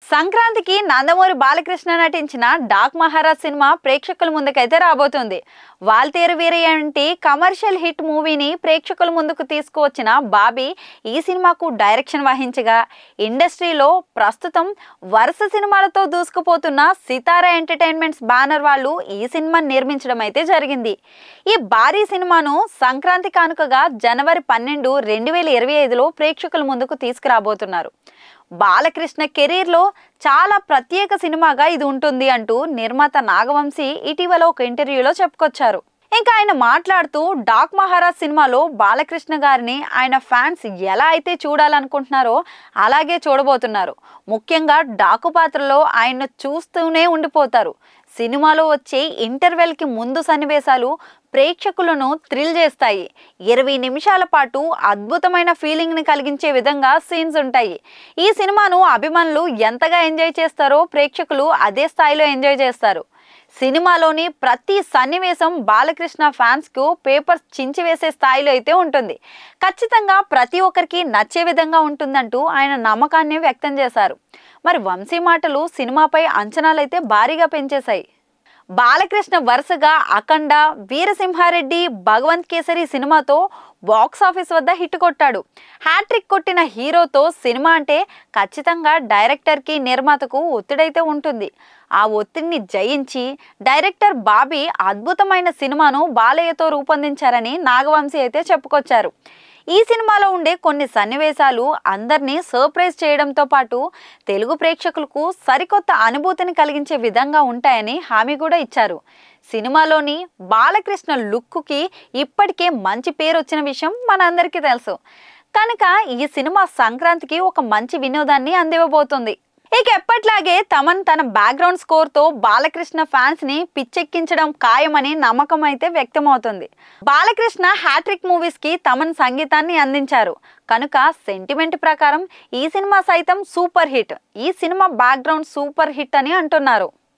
సంక్రాంతికి నందమూరి బాలకృష్ణ నటించిన dock Maharaj cinema ప్రేక్షకుల ముందుకైతే రాబోతుంది. వాల్తేరు వీరయ్య కమర్షియల్ హిట్ మూవీని ప్రేక్షకుల ముందుకు తీసుకువచ్చిన బాబీ ఈ సినిమాకు డైరెక్షన్ వహించగా, ఇండస్ట్రీలో ప్రస్తుతం వరుస సినిమాలతో దూసుకుపోతున్న సితారా ఎంటర్టైన్మెంట్స్ బ్యానర్ వాళ్ళు ఈ సినిమాను నిర్మించడం అయితే జరిగింది. ఈ భారీ సినిమాను సంక్రాంతి కానుకగా జనవరి 12, 2025లో ప్రేక్షకుల ముందుకు తీసుకురాబోతున్నారు. బాలకృష్ణ కెరీర్లో చాలా ప్రత్యేక సినిమాగా ఇది ఉంటుంది అంటూ నిర్మాత నాగవంశీ ఇటీవల ఒక ఇంటర్వ్యూలో చెప్పుకొచ్చారు. ఇంకా ఆయన మాట్లాడుతూ డాక్ మహారాజ్ సినిమాలో బాలకృష్ణ గారిని ఆయన ఫ్యాన్స్ ఎలా అయితే చూడాలనుకుంటున్నారో అలాగే చూడబోతున్నారు. ముఖ్యంగా డాకు పాత్రలో ఆయన చూస్తూనే ఉండిపోతారు. సినిమాలో వచ్చే ఇంటర్వెల్కి ముందు సన్నివేశాలు ప్రేక్షకులను థ్రిల్ చేస్తాయి. 20 నిమిషాల పాటు అద్భుతమైన ఫీలింగ్ని కలిగించే విధంగా సీన్స్ ఉంటాయి. ఈ సినిమాను అభిమానులు ఎంతగా ఎంజాయ్ చేస్తారో ప్రేక్షకులు అదే స్థాయిలో ఎంజాయ్ చేస్తారు. సినిమాలోని ప్రతి సన్నివేశం బాలకృష్ణ ఫ్యాన్స్కు పేపర్స్ చించివేసే స్థాయిలో అయితే ఉంటుంది. ఖచ్చితంగా ప్రతి ఒక్కరికి నచ్చే విధంగా ఉంటుందంటూ ఆయన నమ్మకాన్ని వ్యక్తం చేశారు. మరి వంశీ మాటలు సినిమాపై అంచనాలైతే భారీగా పెంచేశాయి. బాలకృష్ణ వరుసగా అఖండ, వీరసింహారెడ్డి, భగవంత్ కేసరి సినిమాతో బాక్స్ ఆఫీస్ వద్ద హిట్ కొట్టాడు. హ్యాట్రిక్ కొట్టిన హీరోతో సినిమా అంటే ఖచ్చితంగా డైరెక్టర్కి, నిర్మాతకు ఒత్తిడైతే ఉంటుంది. ఆ ఒత్తిడిని జయించి డైరెక్టర్ బాబీ అద్భుతమైన సినిమాను బాలయ్యతో రూపొందించారని నాగవంశీ అయితే చెప్పుకొచ్చారు. ఈ సినిమాలో ఉండే కొన్ని సన్నివేశాలు అందరినీ సర్ప్రైజ్ చేయడంతో పాటు తెలుగు ప్రేక్షకులకు సరికొత్త అనుభూతిని కలిగించే విధంగా ఉంటాయని హామీ కూడా ఇచ్చారు. సినిమాలోని బాలకృష్ణ లుక్కి ఇప్పటికే మంచి పేరు వచ్చిన విషయం మనందరికీ తెలుసు. కనుక ఈ సినిమా సంక్రాంతికి ఒక మంచి వినోదాన్ని అందివ్వబోతుంది. ఇక ఎప్పట్లాగే తమన్ తన బ్యాక్గ్రౌండ్ స్కోర్తో బాలకృష్ణ ఫ్యాన్స్ని పిచ్చెక్కించడం ఖాయమని నమ్మకం అయితే వ్యక్తమవుతుంది. బాలకృష్ణ హ్యాట్రిక్ మూవీస్కి తమన్ సంగీతాన్ని అందించారు. కనుక సెంటిమెంట్ ప్రకారం ఈ సినిమా సైతం సూపర్ హిట్. ఈ సినిమా బ్యాక్గ్రౌండ్ సూపర్ హిట్ అని అంటున్నారు.